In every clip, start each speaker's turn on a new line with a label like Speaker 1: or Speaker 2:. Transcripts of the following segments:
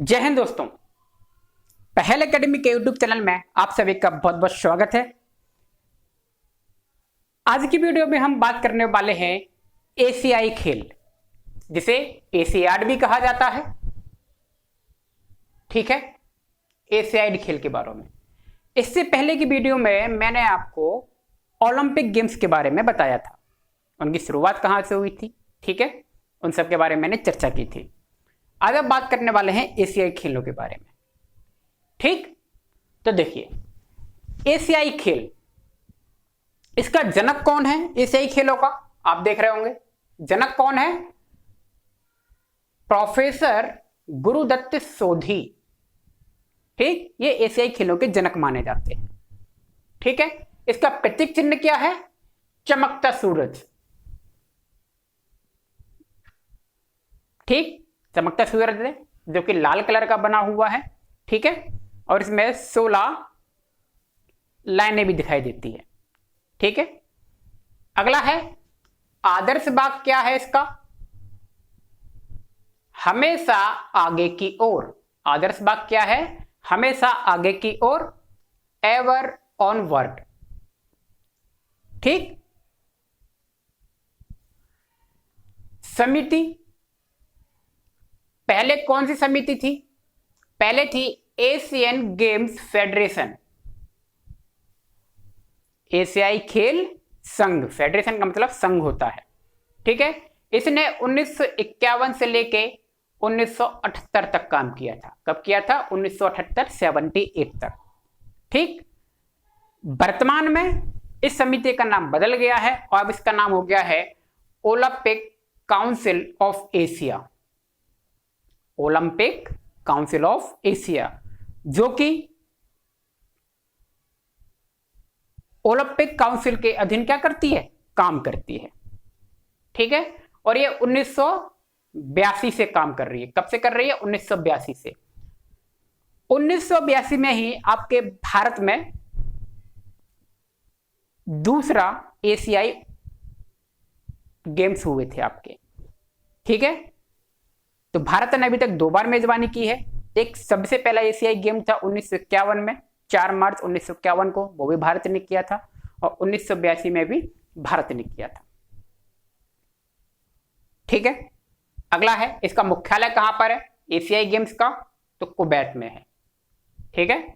Speaker 1: जय हिंद दोस्तों। पहल एकेडमी के यूट्यूब चैनल में आप सभी का बहुत बहुत स्वागत है। आज की वीडियो में हम बात करने वाले हैं एशियाई खेल, जिसे एशियाड भी कहा जाता है। ठीक है, एशियाड खेल के बारे में इससे पहले की वीडियो में मैंने आपको ओलंपिक गेम्स के बारे में बताया था, उनकी शुरुआत कहां से हुई थी। ठीक है, उन सब के बारे में मैंने चर्चा की थी। आज अब बात करने वाले हैं एशियाई खेलों के बारे में। ठीक, तो देखिए एशियाई खेल, इसका जनक कौन है एशियाई खेलों का? आप देख रहे होंगे जनक कौन है? प्रोफेसर गुरुदत्त सोधी। ठीक, ये एशियाई खेलों के जनक माने जाते हैं। ठीक है, इसका प्रतीक चिन्ह क्या है? चमकता सूरज। ठीक, चमकता सूरज है जो कि लाल कलर का बना हुआ है। ठीक है, और इसमें 16 लाइनें भी दिखाई देती है। ठीक है, अगला है आदर्श वाक्य। क्या है इसका? हमेशा आगे की ओर। आदर्श वाक्य क्या है? हमेशा आगे की ओर, एवर ऑनवर्ड। ठीक, समिति, पहले कौन सी समिति थी? पहले थी एशियन गेम्स फेडरेशन, एशियाई खेल संघ। फेडरेशन का मतलब संघ होता है। ठीक है, इसने 1951 से लेके 1978 तक काम किया था। कब किया था? 1978 78 तक। ठीक, वर्तमान में इस समिति का नाम बदल गया है और अब इसका नाम हो गया है Olympic council of Asia. Olympic council of Asia, जो कि ओलंपिक काउंसिल के अधीन क्या करती है? काम करती है। ठीक है, और ये 1982 से काम कर रही है। कब से कर रही है? 1982 से। 1982 में ही आपके भारत में दूसरा एशियाई गेम्स हुए थे आपके। ठीक है, तो भारत ने अभी तक 2 बार मेजबानी की है। एक सबसे पहला एशियाई गेम था 1951 में, 4 मार्च 1951 को, वो भी भारत ने किया था, और 1982 में भी भारत ने किया था। ठीक है, अगला है इसका मुख्यालय कहां पर है एशियाई गेम्स का? तो कुवैत में है। ठीक है,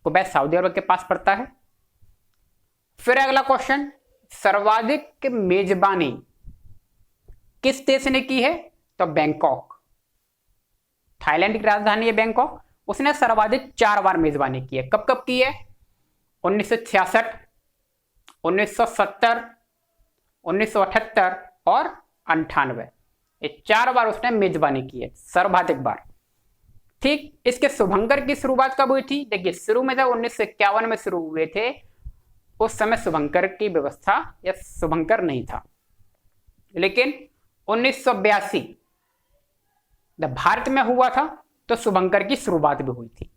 Speaker 1: कुवैत सऊदी अरब के पास पड़ता है। फिर अगला क्वेश्चन, सर्वाधिक मेजबानी किस देश ने की है? तो बैंकॉक, थाईलैंड की राजधानी है बैंकॉक। उसने सर्वाधिक 4 बार मेजबानी की है। कब कब की है? 1966, 1970, 1978 और 98। ये 4 बार उसने मेजबानी की है, सर्वाधिक बार। ठीक, इसके शुभंकर की शुरुआत कब हुई थी? देखिए, शुरू में जब 1951 में शुरू हुए थे, उस समय शुभंकर की व्यवस्था या शुभंकर नहीं था, लेकिन 1982 जब भारत में हुआ था तो शुभंकर की शुरुआत भी हुई थी।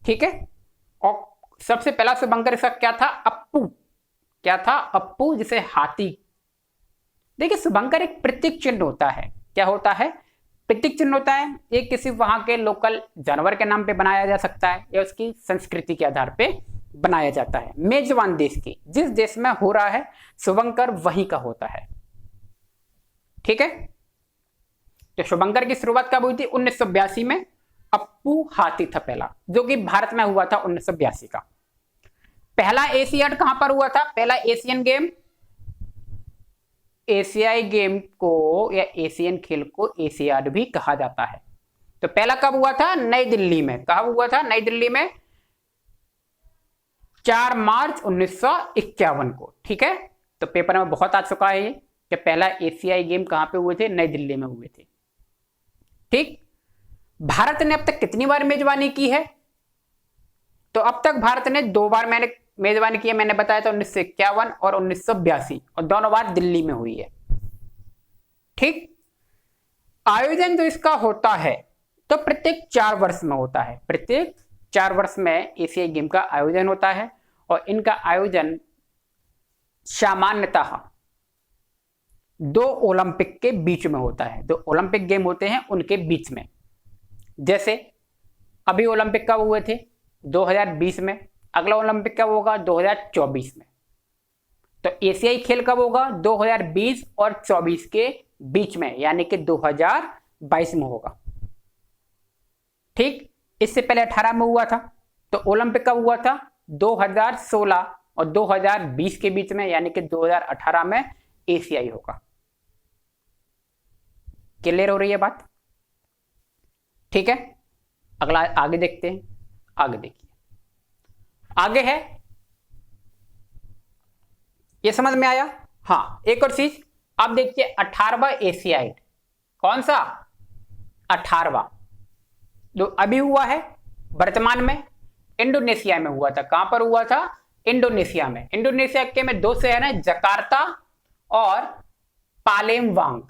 Speaker 1: ठीक है, और सबसे पहला शुभंकर इसका क्या था? अप्पू। क्या था? अप्पू, जिसे हाथी। देखिए, शुभंकर एक प्रतीक चिन्ह होता है। क्या होता है? प्रतीक चिन्ह होता है। ये किसी वहां के लोकल जानवर के नाम पे बनाया जा सकता है या उसकी संस्कृति के आधार पे बनाया जाता है। मेजबान देश की, जिस देश में हो रहा है शुभंकर, वहीं का होता है। ठीक है, तो शुभंकर की शुरुआत कब हुई थी? 1982 में। अप्पू हाथी था पहला, जो कि भारत में हुआ था 1982 का। पहला एशियाड कहां पर हुआ था? पहला एशियन गेम, एशियाई गेम को या एशियन खेल को एशियाड भी कहा जाता है। तो पहला कब हुआ था? नई दिल्ली में। कब हुआ था? नई दिल्ली में 4 मार्च 1951 को। ठीक है, तो पेपर में बहुत आ चुका है ये कि पहला एशियाई गेम कहां पे हुए थे? नई दिल्ली में हुए थे। ठीक, भारत ने अब तक कितनी बार मेजबानी की है? तो अब तक भारत ने 2 बार मैंने मेजबानी की है, मैंने बताया था 1951 और 1982, और दोनों बार दिल्ली में हुई है। ठीक, आयोजन जो इसका होता है तो प्रत्येक 4 वर्ष में होता है। प्रत्येक 4 वर्ष में एशियाई गेम का आयोजन होता है, और इनका आयोजन सामान्यतः 2 ओलंपिक के बीच में होता है। 2 ओलंपिक गेम होते हैं उनके बीच में। जैसे अभी ओलंपिक कब हुए थे? 2020 में। अगला ओलंपिक कब होगा? 2024 में। तो एशियाई खेल कब होगा? 2020 और 24 के बीच में, यानी कि 2022 में होगा। ठीक, इससे पहले 18 में हुआ था। तो ओलंपिक कब हुआ था? 2016 और 2020 के बीच में, यानी कि 2018 में एशियाई होगा। क्लियर हो रही है बात? ठीक है, अगला आगे देखते हैं। आगे देखिए, आगे है, ये समझ में आया? हाँ, एक और चीज आप देखिए, 18वां एशियाड। कौन सा? 18वां जो अभी हुआ है वर्तमान में, इंडोनेशिया में हुआ था। कहां पर हुआ था? इंडोनेशिया में। इंडोनेशिया के में दो शहर हैं, जकार्ता और पालेमबांग।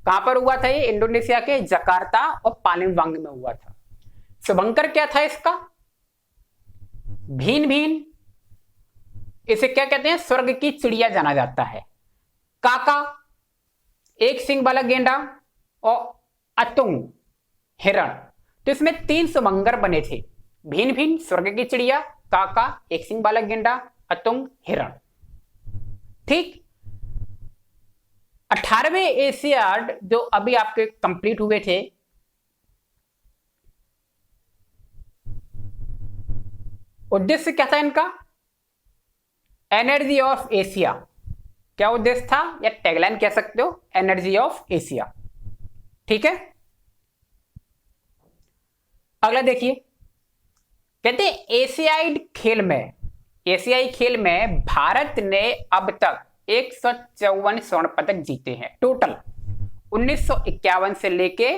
Speaker 1: कहां पर हुआ था ये? इंडोनेशिया के जकार्ता और पालेमबांग में हुआ था। शुभंकर क्या था इसका? भीन भीन, इसे क्या कहते हैं? स्वर्ग की चिड़िया जाना जाता है। काका, एक सिंग वाला गेंडा, और अतुंग, हिरण। तो इसमें 3 शुभंकर बने थे, भीन भीन, स्वर्ग की चिड़िया, काका, एक सिंग वाला गेंडा, अतुंग, हिरण। ठीक, 18वें एशियाड जो अभी आपके कंप्लीट हुए थे, उद्देश्य क्या था इनका? Energy of Asia. क्या उद्देश्य था, या टैगलाइन कह सकते हो, एनर्जी ऑफ एशिया। ठीक है, अगला देखिए, कहते हैं एशियाई खेल में भारत ने अब तक 154 स्वर्ण पदक जीते हैं टोटल, 1951 से लेके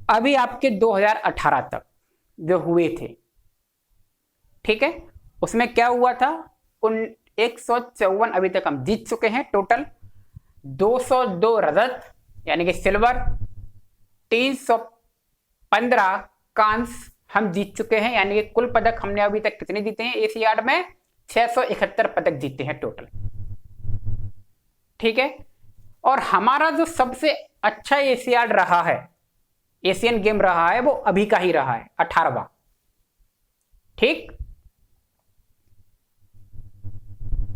Speaker 1: अभी आपके 2018 तक जो हुए थे। ठीक है, उसमें क्या हुआ था? 154 अभी तक हम जीत चुके हैं टोटल। 202 रजत यानी कि सिल्वर, 315 कांस्य हम जीत चुके हैं, यानी कि कुल पदक हमने अभी तक कितने जीते हैं एशियाड में? 671 पदक जीते हैं टोटल। ठीक है, और हमारा जो सबसे अच्छा एशियाड रहा है, एशियन गेम रहा है, वो अभी का ही रहा है, 18वां। ठीक,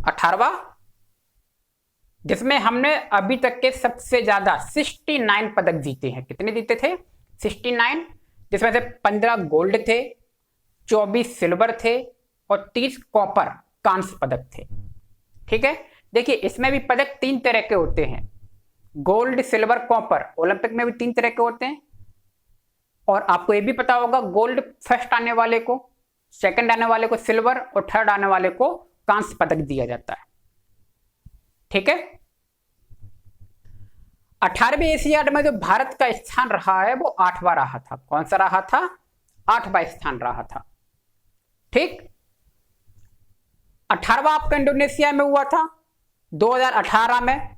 Speaker 1: 18वां, जिसमें हमने अभी तक के सबसे ज्यादा 69 पदक जीते हैं। कितने जीते थे? 69, जिसमें से 15 गोल्ड थे, 24 सिल्वर थे और 30 कॉपर कांस्य पदक थे। ठीक है, देखिए इसमें भी पदक 3 तरह के होते हैं, गोल्ड, सिल्वर, कॉपर। ओलंपिक में भी 3 तरह के होते हैं, और आपको ये भी पता होगा, गोल्ड फर्स्ट आने वाले को, सेकंड आने वाले को सिल्वर, और थर्ड आने वाले को कांस्य पदक दिया जाता है। ठीक है, 18वें एशियाड में जो भारत का स्थान रहा है वो 8वां रहा था। कौन सा रहा था? 8वां स्थान रहा था। ठीक, 18वां आपका इंडोनेशिया में हुआ था 2018 में।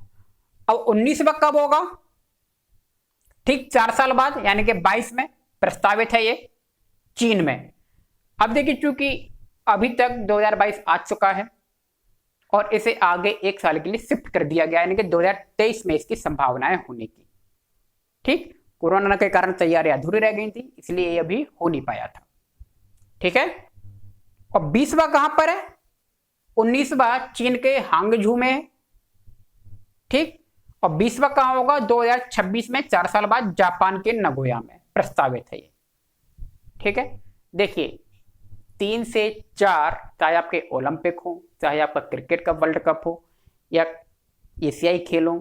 Speaker 1: अब 19वां कब होगा? ठीक 4 साल बाद, यानी कि 22 में प्रस्तावित है ये, चीन में। अब देखिए, चूंकि अभी तक 2022 आ चुका है और इसे आगे 1 साल के लिए शिफ्ट कर दिया गया, यानी कि 2023 में इसकी संभावनाएं होने की। ठीक, कोरोना के कारण तैयारियां अधूरी रह गई थी, इसलिए ये अभी हो नहीं पाया था। ठीक है, और 20वां कहां पर है? 19वां चीन के हांगझू में है। ठीक, और 20वां कहां होगा? 2026 में, 4 साल बाद, जापान के नगोया में प्रस्तावित है ये। ठीक है, देखिए 3 से 4, चाहे आपके ओलंपिक हो, चाहे आपका क्रिकेट का वर्ल्ड कप हो, या एशियाई खेल हो,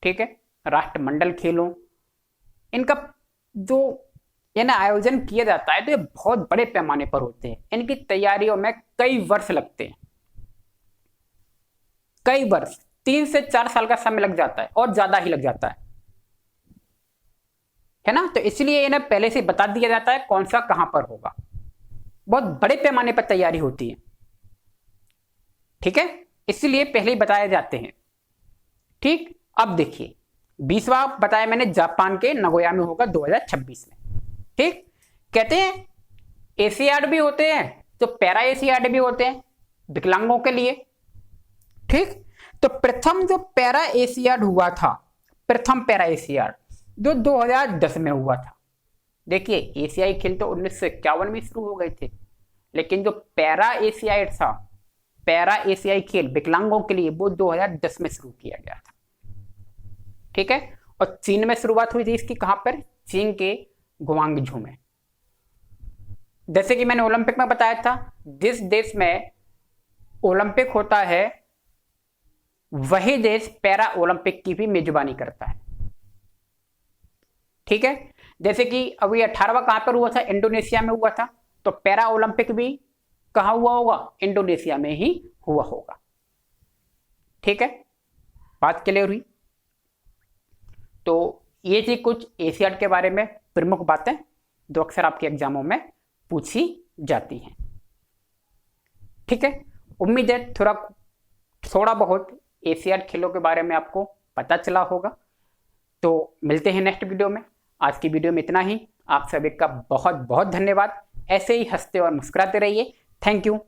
Speaker 1: ठीक है, राष्ट्रमंडल खेल हो, इनका जो ये ना आयोजन किया जाता है तो ये बहुत बड़े पैमाने पर होते हैं। इनकी तैयारियों में कई वर्ष लगते हैं, कई वर्ष, 3 से 4 साल का समय लग जाता है, और ज्यादा ही लग जाता है ना। तो इसलिए इन्हें पहले से बता दिया जाता है कौन सा कहां पर होगा। बहुत बड़े पैमाने पर तैयारी होती है। ठीक है, इसलिए पहले ही बताए जाते हैं। ठीक, अब देखिए 20वां बताया मैंने, जापान के नगोया में होगा 2026 में। ठीक, कहते हैं एशियाड भी होते हैं तो पैरा एशियाड भी होते हैं विकलांगों के लिए। ठीक, तो प्रथम जो पैरा एशियाड हुआ था, प्रथम पैरा एशियाड जो 2010 में हुआ था। देखिए एशियाई खेल तो 1951 में शुरू हो गए थे, लेकिन जो पैरा एशियाड था, पैरा एशियाई खेल विकलांगों के लिए, वो 2010 में शुरू किया गया था। ठीक है, और चीन में शुरुआत हुई थी इसकी, कहां पर? चीन के गुआंगझू में। जैसे कि मैंने ओलंपिक में बताया था, जिस देश में ओलंपिक होता है वही देश पैरा ओलंपिक की भी मेजबानी करता है। ठीक है, जैसे कि अभी 18वां कहां पर हुआ था? इंडोनेशिया में हुआ था। तो पैरा ओलंपिक भी कहां हुआ होगा? इंडोनेशिया में ही हुआ होगा। ठीक है, बात क्लियर हुई? तो ये थी कुछ एशियाड के बारे में प्रमुख बातें जो अक्सर आपके एग्जामों में पूछी जाती हैं। ठीक है, उम्मीद है थोड़ा बहुत एशियाड खेलों के बारे में आपको पता चला होगा। तो मिलते हैं नेक्स्ट वीडियो में। आज की वीडियो में इतना ही। आप सभी का बहुत बहुत धन्यवाद। ऐसे ही हंसते और मुस्कुराते रहिए। Thank you.